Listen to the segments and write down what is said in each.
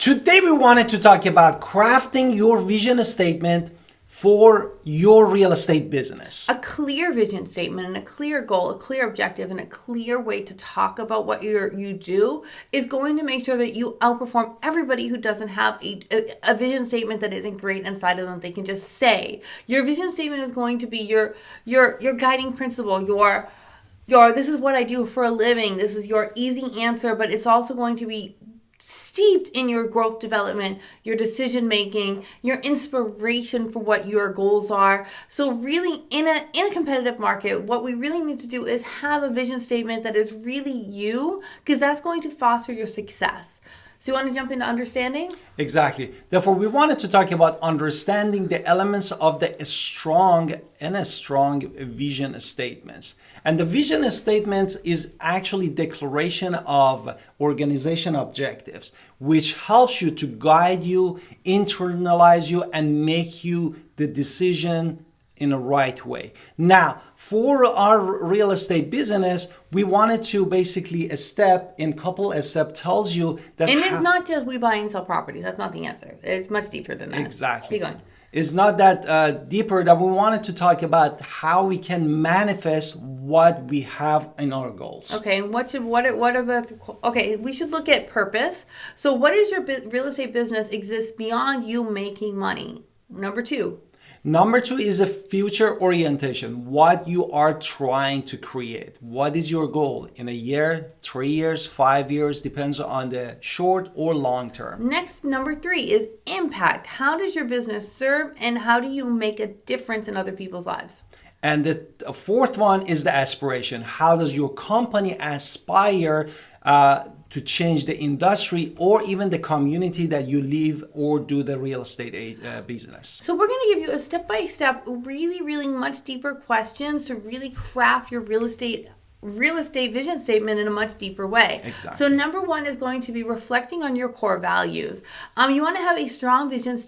Today we wanted to talk about crafting your vision statement for your real estate business. A clear vision statement and a clear goal, a clear objective, and a clear way to talk about what you do is going to make sure that you outperform everybody who doesn't have a vision statement that isn't great inside of them. They can just say. Your vision statement is going to be your guiding principle, your this is what I do for a living. This is your easy answer, but it's also going to be steeped in your growth development, your decision making, your inspiration for what your goals are. So really in a competitive market, what we really need to do is have a vision statement that is really you, because that's going to foster your success. So you want to jump into understanding? Exactly. Therefore, we wanted to talk about understanding the elements of the strong vision statements. And the vision statement is actually declaration of organization objectives, which helps you to guide you, internalize you, and make you the decision in a right way. Now, for our real estate business, we wanted to basically a step tells you that. And it's not just we buy and sell property. That's not the answer. It's much deeper than that. Exactly. Keep going. It's not that deeper, that we wanted to talk about how we can manifest what we have in our goals. Okay, and we should look at purpose. So what is your real estate business exist beyond you making money? Number two is a future orientation. What you are trying to create. What is your goal in a year, 3 years, 5 years, depends on the short or long term. Next, number three is impact. How does your business serve and how do you make a difference in other people's lives? And the fourth one is the aspiration. How does your company aspire to change the industry or even the community that you live or do the real estate business? So we're going to give you a step-by-step, really much deeper questions to really craft your real estate vision statement in a much deeper way. Exactly. So number one is going to be reflecting on your core values. You want to have a strong vision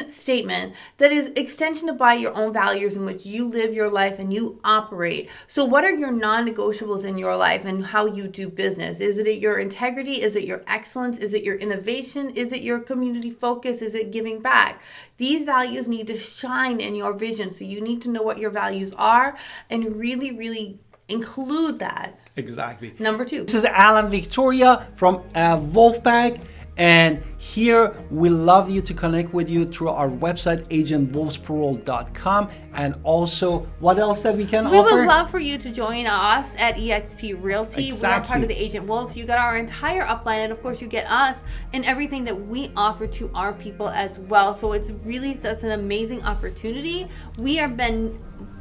statement that is extension by your own values in which you live your life and you operate. So what are your non-negotiables in your life and how you do business? Is it your integrity? Is it your excellence? Is it your innovation? Is it your community focus? Is it giving back? These values need to shine in your vision. So you need to know what your values are and really include that. Exactly. Number two. This is Alan Victoria from Wolfpack. And here we love you to connect with you through our website, agentwolfsparole.com. And also, what else that we can offer? We would love for you to join us at eXp Realty. Exactly. We are part of the Agent Wolves. You got our entire upline, and of course you get us and everything that we offer to our people as well. So it's really such an amazing opportunity. We have been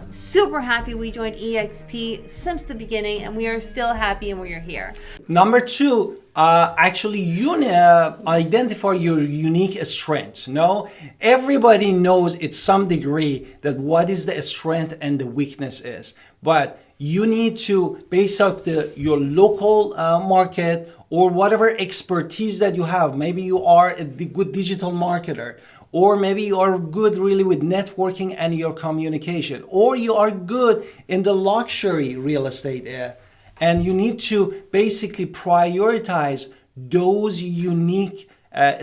super happy we joined eXp since the beginning, and we are still happy and we are here. Number two, actually identify your unique strengths. No, everybody knows at some degree that what is the strength and the weakness is, but you need to base up your local market or whatever expertise that you have. Maybe you are a good digital marketer, or maybe you are good really with networking and your communication, or you are good in the luxury real estate and you need to basically prioritize those unique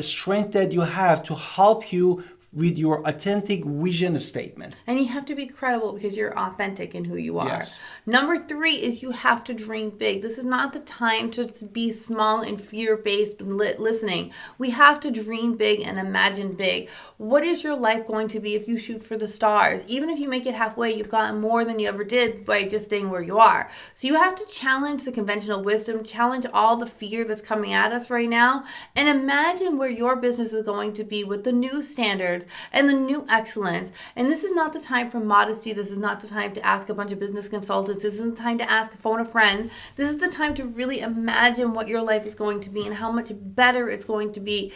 strengths that you have to help you with your authentic vision statement. And you have to be credible because you're authentic in who you are. Yes. Number three is you have to dream big. This is not the time to be small and fear-based listening. We have to dream big and imagine big. What is your life going to be if you shoot for the stars? Even if you make it halfway, you've gotten more than you ever did by just staying where you are. So you have to challenge the conventional wisdom, challenge all the fear that's coming at us right now, and imagine where your business is going to be with the new standards and the new excellence. And this is not the time for modesty. This is not the time to ask a bunch of business consultants. This isn't the time to phone a friend. This is the time to really imagine what your life is going to be and how much better it's going to be.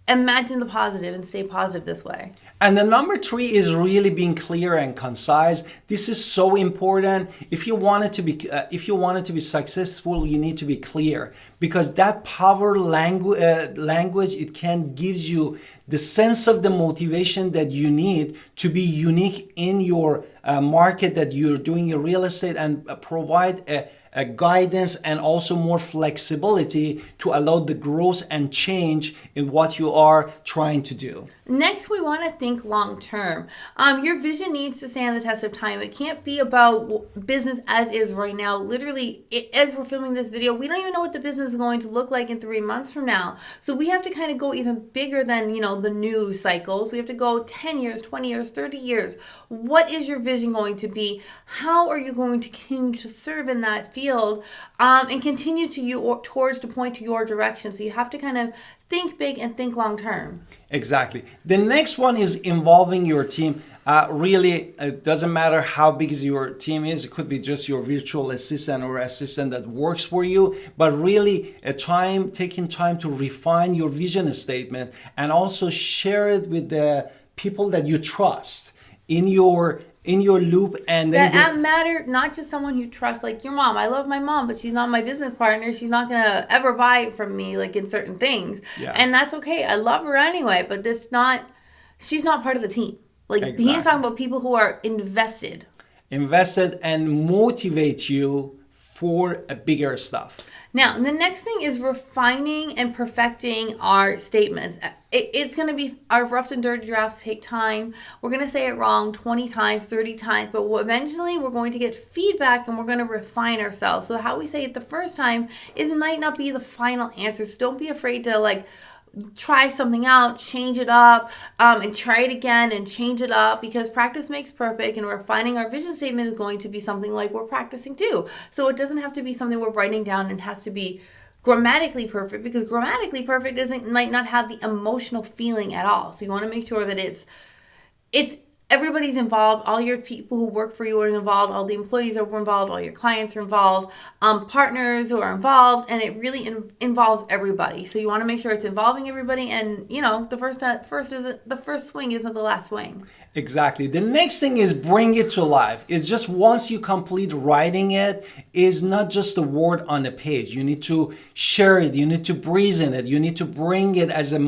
Imagine the positive and stay positive this way. And the number three is really being clear and concise. This is so important. If you want it to be successful, you need to be clear, because that power language, it can gives you the sense of the motivation that you need to be unique in your market that you're doing your real estate and provide guidance and also more flexibility to allow the growth and change in what you are trying to do. Next, we want to think long term. Your vision needs to stand the test of time. It can't be about business as is right now. Literally, as we're filming this video, we don't even know what the business is going to look like in 3 months from now. So we have to kind of go even bigger than, the news cycles. We have to go 10 years, 20 years, 30 years. What is your vision going to be? How are you going to continue to serve in that field and continue towards to point to your direction? So you have to kind of think big and think long term. Exactly. The next one is involving your team. Really, it doesn't matter how big your team is. It could be just your virtual assistant or assistant that works for you. But really, taking time to refine your vision statement and also share it with the people that you trust in your loop, and then that matter, not just someone you trust, like your mom. I love my mom, but she's not my business partner. She's not gonna ever buy from me, like in certain things, and that's okay. I love her anyway, but she's not part of the team. Like exactly. He's talking about people who are invested and motivate you for a bigger stuff. Now, the next thing is refining and perfecting our statements. It's going to be, our rough and dirty drafts take time. We're going to say it wrong 20 times, 30 times, but eventually we're going to get feedback and we're going to refine ourselves. So how we say it the first time might not be the final answer. So don't be afraid to try something out, change it up, and try it again and change it up, because practice makes perfect, and refining our vision statement is going to be something like we're practicing too. So it doesn't have to be something we're writing down, and has to be grammatically perfect, because grammatically perfect might not have the emotional feeling at all. So you want to make sure that it's everybody's involved. All your people who work for you are involved. All the employees are involved. All your clients are involved. Partners who are involved, and it really involves everybody. So you want to make sure it's involving everybody, and the first swing isn't the last swing. Exactly. The next thing is bring it to life. It's just once you complete writing it, is not just a word on a page. You need to share it. You need to breathe in it. You need to bring it as a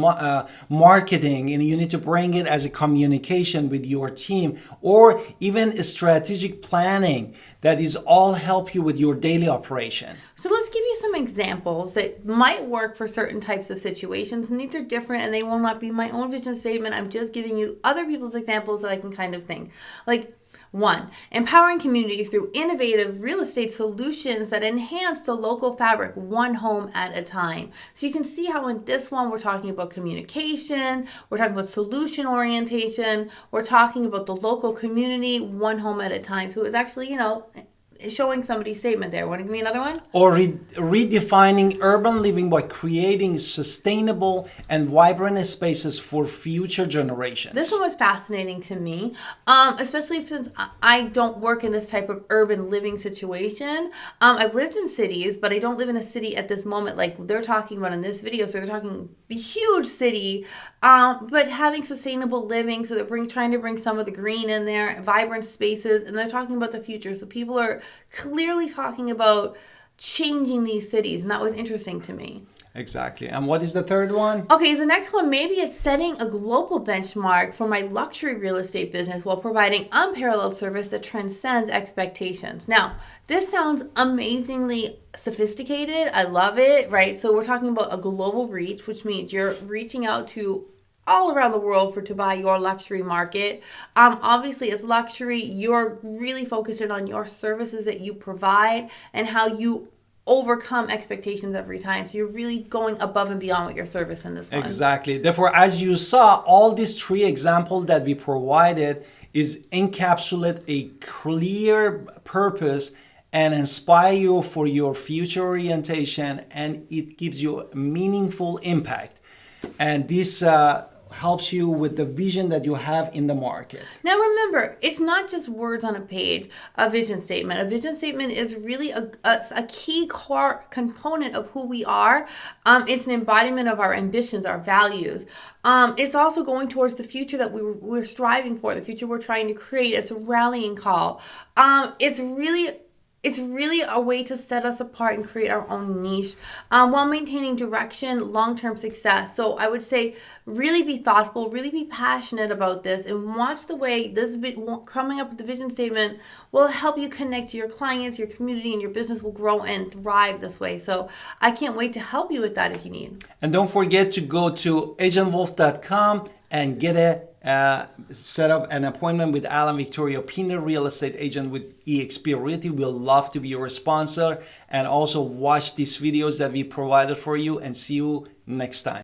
marketing, and you need to bring it as a communication with your team, or even a strategic planning that is all help you with your daily operation. So let's give you some examples that might work for certain types of situations. And these are different, and they will not be my own vision statement. I'm just giving you other people's examples that I can kind of think. Like, 1, empowering communities through innovative real estate solutions that enhance the local fabric, one home at a time. So you can see how in this one we're talking about communication, we're talking about solution orientation, we're talking about the local community, one home at a time. So it's actually, showing somebody's statement there. Want to give me another one? Or redefining urban living by creating sustainable and vibrant spaces for future generations. This one was fascinating to me, especially since I don't work in this type of urban living situation. I've lived in cities, but I don't live in a city at this moment like they're talking about in this video. So they're talking a huge city, but having sustainable living. So they're trying to bring some of the green in there, vibrant spaces, and they're talking about the future. So people are clearly talking about changing these cities, and that was interesting to me. Exactly. And what is the third one? Okay, the next one, maybe it's setting a global benchmark for my luxury real estate business while providing unparalleled service that transcends expectations. Now, this sounds amazingly sophisticated. I love it, right? So we're talking about a global reach, which means you're reaching out to all around the world to buy your luxury market. Obviously, it's luxury. You're really focused in on your services that you provide and how you overcome expectations every time. So you're really going above and beyond with your service in this one. Exactly. Therefore, as you saw, all these 3 examples that we provided is encapsulate a clear purpose and inspire you for your future orientation, and it gives you a meaningful impact. And this helps you with the vision that you have in the market. Now remember, it's not just words on a page, a vision statement. A vision statement is really a key core component of who we are. It's an embodiment of our ambitions, our values. It's also going towards the future that we're striving for, the future we're trying to create. It's a rallying call. It's really It's really a way to set us apart and create our own niche while maintaining direction, long-term success. So I would say really be thoughtful, really be passionate about this, and watch the way this coming up with the vision statement will help you connect to your clients, your community, and your business will grow and thrive this way. So I can't wait to help you with that if you need. And don't forget to go to agentwolf.com and get a set up an appointment with Alan Victoria Pinder, real estate agent with eXp Realty. We'll love to be your sponsor, and also watch these videos that we provided for you, and see you next time.